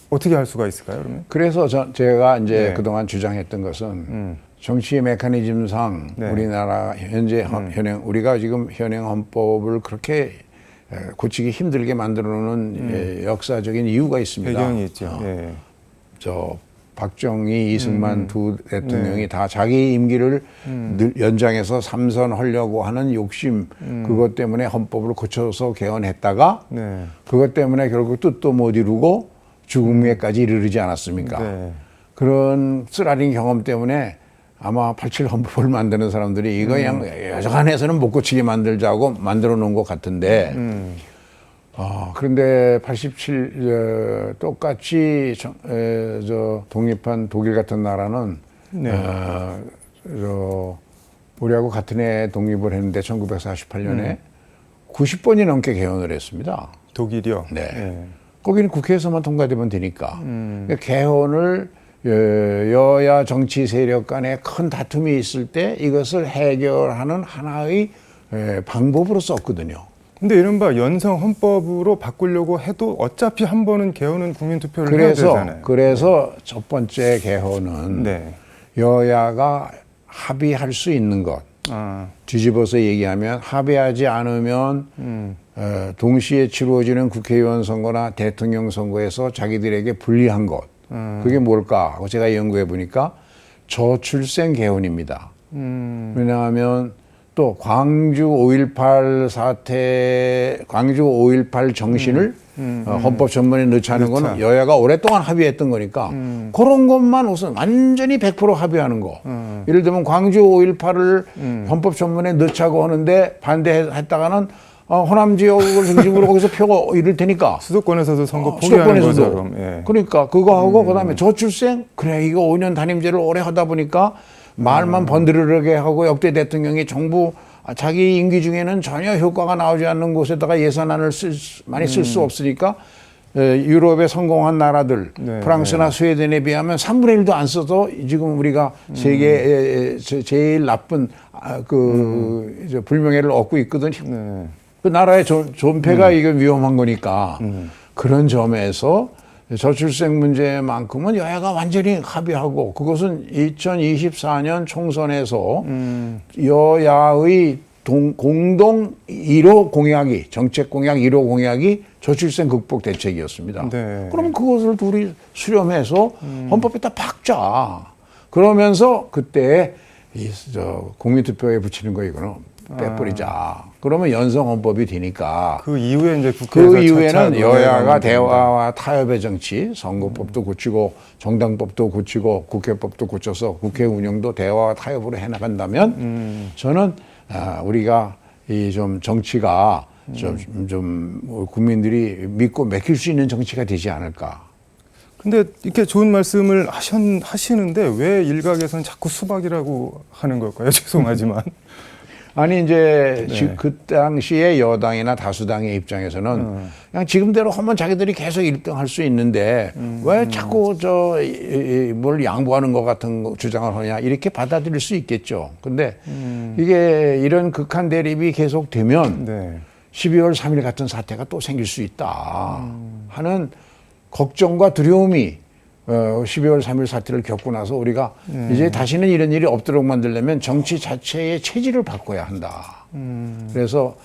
Speaker 1: 어떻게 할 수가 있을까요, 그러면?
Speaker 2: 그래서 제가 이제
Speaker 1: 네.
Speaker 2: 그동안 주장했던 것은 정치 메커니즘상
Speaker 1: 네.
Speaker 2: 우리나라 현재 우리가 지금 현행 헌법을 그렇게 고치기 힘들게 만들어 놓은 역사적인 이유가 있습니다.
Speaker 1: 배경이 있죠. 예.
Speaker 2: 저 박정희, 이승만 두 대통령이 다 자기 임기를 연장해서 3선 하려고 하는 욕심, 그것 때문에 헌법을 고쳐서 개헌했다가
Speaker 1: 네.
Speaker 2: 그것 때문에 결국 뜻도 못 이루고 죽음에까지 이르지 않았습니까?
Speaker 1: 네.
Speaker 2: 그런 쓰라린 경험 때문에 아마 87 헌법을 만드는 사람들이 이거 그냥 여전해서는 못 고치게 만들자고 만들어 놓은 것 같은데 그런데 87 똑같이 저 독립한 독일 같은 나라는
Speaker 1: 네.
Speaker 2: 우리하고 같은 해 독립을 했는데 1948년에 90번이 넘게 개헌을 했습니다.
Speaker 1: 독일이요?
Speaker 2: 네.
Speaker 1: 예.
Speaker 2: 거기는 국회에서만 통과되면 되니까. 그러니까 개헌을 여야 정치 세력 간에 큰 다툼이 있을 때 이것을 해결하는 하나의 방법으로 썼거든요.
Speaker 1: 근데 이른바 연성 헌법으로 바꾸려고 해도 어차피 한 번은 개헌은 국민투표를 해야 되잖아요.
Speaker 2: 그래서 첫 번째 개헌은
Speaker 1: 네.
Speaker 2: 여야가 합의할 수 있는 것. 뒤집어서 얘기하면 합의하지 않으면 동시에 치루어지는 국회의원 선거나 대통령 선거에서 자기들에게 불리한 것. 그게 뭘까 하고 제가 연구해 보니까 저출생 개헌입니다. 왜냐하면 또 광주 5.18 사태, 광주 5.18 정신을 헌법 전문에 넣자는 거는 여야가 오랫동안 합의했던 거니까 그런 것만 우선 완전히 100% 합의하는 거. 예를 들면 광주 5.18을 헌법 전문에 넣자고 하는데 반대했다가는 호남 지역을 중심으로 거기서 표고 이럴 테니까
Speaker 1: 수도권에서도 선거 포기하는
Speaker 2: 수도권에서도.
Speaker 1: 것처럼. 예.
Speaker 2: 그러니까 그거 하고 그다음에 저출생 그래 이거 5년 단임제를 오래 하다 보니까 말만 번드르르게 하고 역대 대통령이 정부 자기 임기 중에는 전혀 효과가 나오지 않는 곳에다가 예산안을 많이 쓸 수 없으니까 유럽에 성공한 나라들
Speaker 1: 네,
Speaker 2: 프랑스나 스웨덴에 비하면 3분의 1도 안 써서 지금 우리가 세계에 제일 나쁜 이제 불명예를 얻고 있거든요.
Speaker 1: 네.
Speaker 2: 그 나라의 존폐가 이게 위험한 거니까 그런 점에서 저출생 문제만큼은 여야가 완전히 합의하고 그것은 2024년 총선에서 여야의 공동 1호 공약이 정책 공약 1호 공약이 저출생 극복 대책이었습니다.
Speaker 1: 네.
Speaker 2: 그럼 그것을 둘이 수렴해서 헌법에다 박자. 그러면서 그때 국민투표에 붙이는 거 이거는 빼버리자. 그러면 연성 헌법이 되니까.
Speaker 1: 그 이후에 이제 국회에서
Speaker 2: 그 이후에는 여야가 대화와 타협의 정치, 선거법도 고치고 정당법도 고치고 국회법도 고쳐서 국회 운영도 대화와 타협으로 해나간다면 저는 우리가 이 좀 정치가 좀 국민들이 믿고 맡길 수 있는 정치가 되지 않을까.
Speaker 1: 근데 이렇게 좋은 말씀을 하시는데 왜 일각에서는 자꾸 수박이라고 하는 걸까요? 죄송하지만.
Speaker 2: 아니 이제
Speaker 1: 네.
Speaker 2: 그 당시에 여당이나 다수당의 입장에서는 그냥 지금대로 하면 자기들이 계속 1등 할 수 있는데 왜 자꾸 뭘 양보하는 것 같은 주장을 하냐 이렇게 받아들일 수 있겠죠. 근데 이게 이런 극한 대립이 계속되면
Speaker 1: 네.
Speaker 2: 12월 3일 같은 사태가 또 생길 수 있다 하는 걱정과 두려움이 12월 3일 사태를 겪고 나서 우리가 이제 다시는 이런 일이 없도록 만들려면 정치 자체의 체질을 바꿔야 한다. 그래서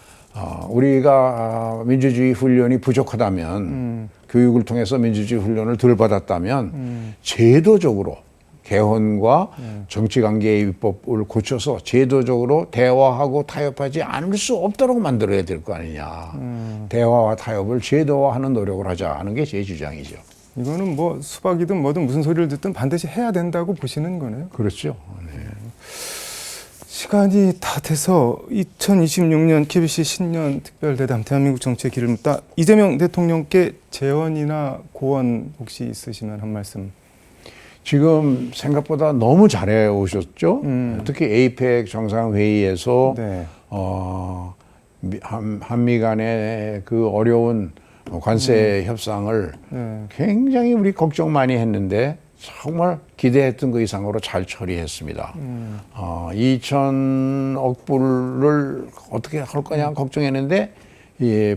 Speaker 2: 우리가 민주주의 훈련이 부족하다면 교육을 통해서 민주주의 훈련을 덜 받았다면 제도적으로 개헌과 정치관계의 위법을 고쳐서 제도적으로 대화하고 타협하지 않을 수 없도록 만들어야 될 거 아니냐. 대화와 타협을 제도화하는 노력을 하자는 게 제 주장이죠.
Speaker 1: 이거는 뭐 수박이든 뭐든 무슨 소리를 듣든 반드시 해야 된다고 보시는 거네요.
Speaker 2: 그렇죠. 네.
Speaker 1: 시간이 다 돼서 2026년 KBC 신년 특별대담 대한민국 정치의 길을 묻다 이재명 대통령께 재원이나 고원 혹시 있으시면 한 말씀.
Speaker 2: 지금 생각보다 너무 잘해 오셨죠. 특히 에이펙 정상회의에서
Speaker 1: 네.
Speaker 2: 한미 간의 그 어려운 관세 협상을 굉장히 우리 걱정 많이 했는데 정말 기대했던 그 이상으로 잘 처리했습니다. 2천억 불을 어떻게 할 거냐 걱정했는데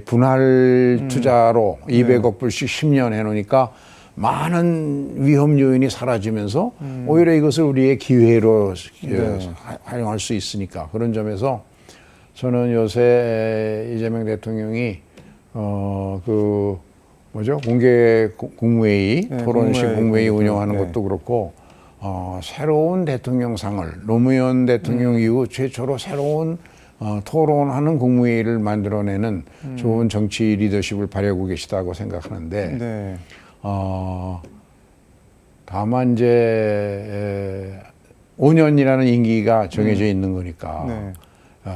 Speaker 2: 분할 투자로 200억 불씩 10년 해놓으니까 많은 위험 요인이 사라지면서 오히려 이것을 우리의 기회로 활용할 수 있으니까 그런 점에서 저는 요새 이재명 대통령이 공개 국무회의, 토론식 국무회의 운영하는 것도 그렇고 새로운 대통령상을 노무현 대통령 이후 최초로 새로운 토론하는 국무회의를 만들어내는 좋은 정치 리더십을 발휘하고 계시다고 생각하는데 다만 이제 5년이라는 임기가 정해져 있는 거니까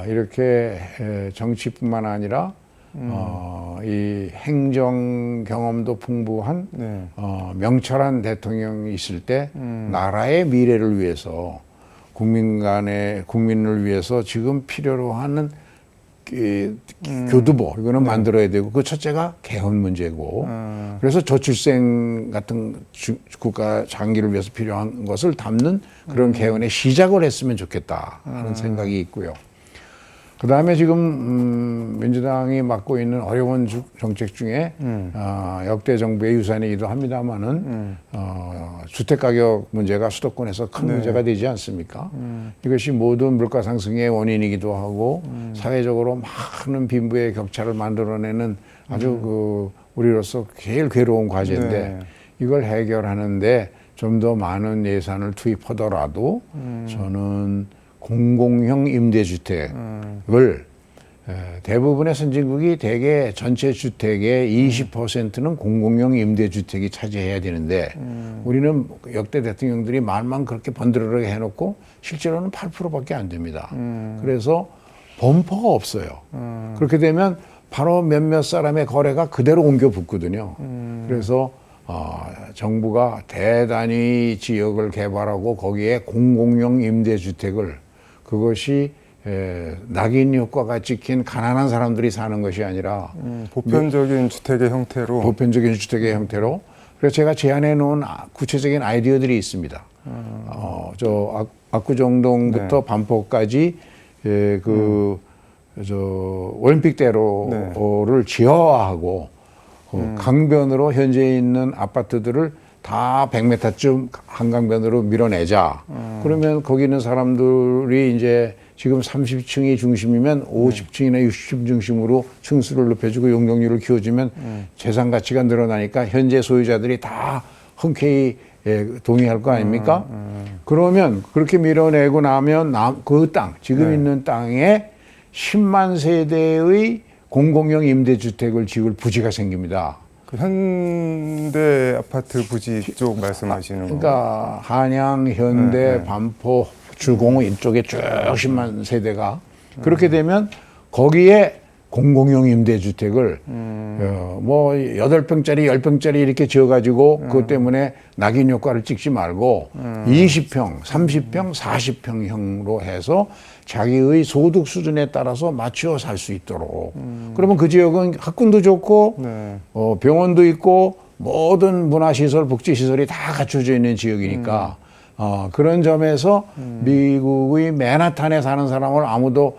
Speaker 2: 이렇게 정치뿐만 아니라 이 행정 경험도 풍부한 명철한 대통령이 있을 때 나라의 미래를 위해서 국민을 위해서 지금 필요로 하는 교두보 이거는 만들어야 되고 그 첫째가 개헌 문제고 그래서 저출생 같은 국가 장기를 위해서 필요한 것을 담는 그런 개헌의 시작을 했으면 좋겠다 하는 생각이 있고요. 그 다음에 지금 민주당이 맡고 있는 어려운 정책 중에 역대 정부의 유산이기도 합니다만은 주택가격 문제가 수도권에서 큰 문제가 되지 않습니까? 이것이 모든 물가 상승의 원인이기도 하고 사회적으로 많은 빈부의 격차를 만들어내는 아주 우리로서 제일 괴로운 과제인데 이걸 해결하는데 좀 더 많은 예산을 투입하더라도 저는 공공형 임대주택을 대부분의 선진국이 대개 전체 주택의 20%는 공공형 임대주택이 차지해야 되는데 우리는 역대 대통령들이 말만 그렇게 번들어르게 해놓고 실제로는 8%밖에 안 됩니다. 그래서 범퍼가 없어요. 그렇게 되면 바로 몇몇 사람의 거래가 그대로 옮겨 붙거든요. 그래서 정부가 대단히 지역을 개발하고 거기에 공공형 임대주택을 그것이 낙인 효과가 찍힌 가난한 사람들이 사는 것이 아니라
Speaker 1: 보편적인 주택의 형태로
Speaker 2: 그래서 제가 제안해 놓은 구체적인 아이디어들이 있습니다. 압구정동부터 반포까지 올림픽대로를 지하화하고 강변으로 현재 있는 아파트들을 다 100m쯤 한강변으로 밀어내자. 그러면 거기 있는 사람들이 이제 지금 30층이 중심이면 50층이나 60층 중심으로 층수를 높여주고 용적률을 키워주면 재산 가치가 늘어나니까 현재 소유자들이 다 흔쾌히 동의할 거 아닙니까? 그러면 그렇게 밀어내고 나면 그 땅, 지금 있는 땅에 10만 세대의 공공형 임대주택을 지을 부지가 생깁니다.
Speaker 1: 그 현대 아파트 부지 쪽 말씀하시는 거.
Speaker 2: 그러니까 한양, 현대, 반포, 주공 이쪽에 쭉 10만 세대가 그렇게 되면 거기에 공공형 임대주택을 8평짜리, 10평짜리 이렇게 지어가지고 그것 때문에 낙인 효과를 찍지 말고 20평, 30평, 40평형으로 해서 자기의 소득 수준에 따라서 맞추어 살 수 있도록. 그러면 그 지역은 학군도 좋고 병원도 있고 모든 문화시설, 복지시설이 다 갖춰져 있는 지역이니까 그런 점에서 미국의 맨하탄에 사는 사람을 아무도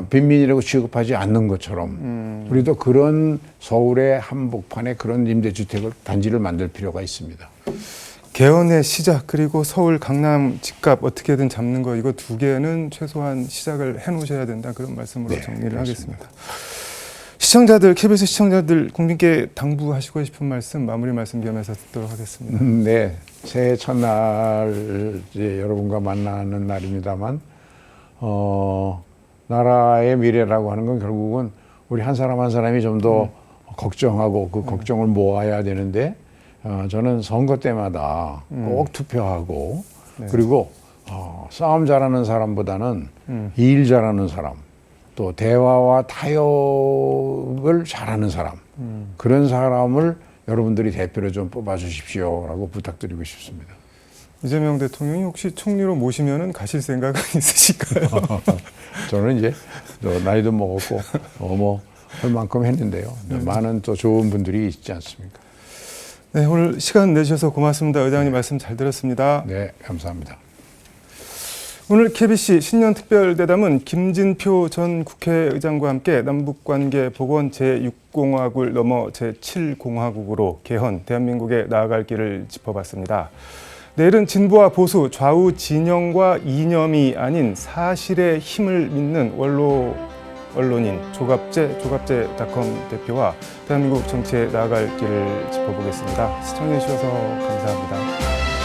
Speaker 2: 빈민이라고 취급하지 않는 것처럼 우리도 그런 서울의 한복판에 그런 임대주택을 단지를 만들 필요가 있습니다.
Speaker 1: 개헌의 시작 그리고 서울 강남 집값 어떻게든 잡는 거 이거 두 개는 최소한 시작을 해놓으셔야 된다 그런 말씀으로 정리를 하겠습니다. 시청자들, KBS 시청자들 국민께 당부하시고 싶은 말씀 마무리 말씀 겸해서 듣도록 하겠습니다.
Speaker 2: 네, 새해 첫날 이제 여러분과 만나는 날입니다만 나라의 미래라고 하는 건 결국은 우리 한 사람 한 사람이 좀 더 걱정하고 그 걱정을 모아야 되는데 저는 선거 때마다 꼭 투표하고 그리고 싸움 잘하는 사람보다는 일 잘하는 사람 또 대화와 타협을 잘하는 사람 그런 사람을 여러분들이 대표로 좀 뽑아주십시오라고 부탁드리고 싶습니다.
Speaker 1: 이재명 대통령이 혹시 총리로 모시면은 가실 생각은 있으실까요?
Speaker 2: 저는 이제 나이도 먹었고 뭐 할 만큼 했는데요. 많은 또 좋은 분들이 있지 않습니까?
Speaker 1: 네, 오늘 시간 내주셔서 고맙습니다. 의장님 말씀 잘 들었습니다.
Speaker 2: 네, 감사합니다.
Speaker 1: 오늘 KBC 신년 특별대담은 김진표 전 국회의장과 함께 남북관계 복원 제6공화국을 넘어 제7공화국으로 개헌, 대한민국에 나아갈 길을 짚어봤습니다. 내일은 진보와 보수, 좌우 진영과 이념이 아닌 사실의 힘을 믿는 언론인 조갑제닷컴 대표와 대한민국 정치에 나아갈 길을 짚어보겠습니다. 시청해주셔서 감사합니다.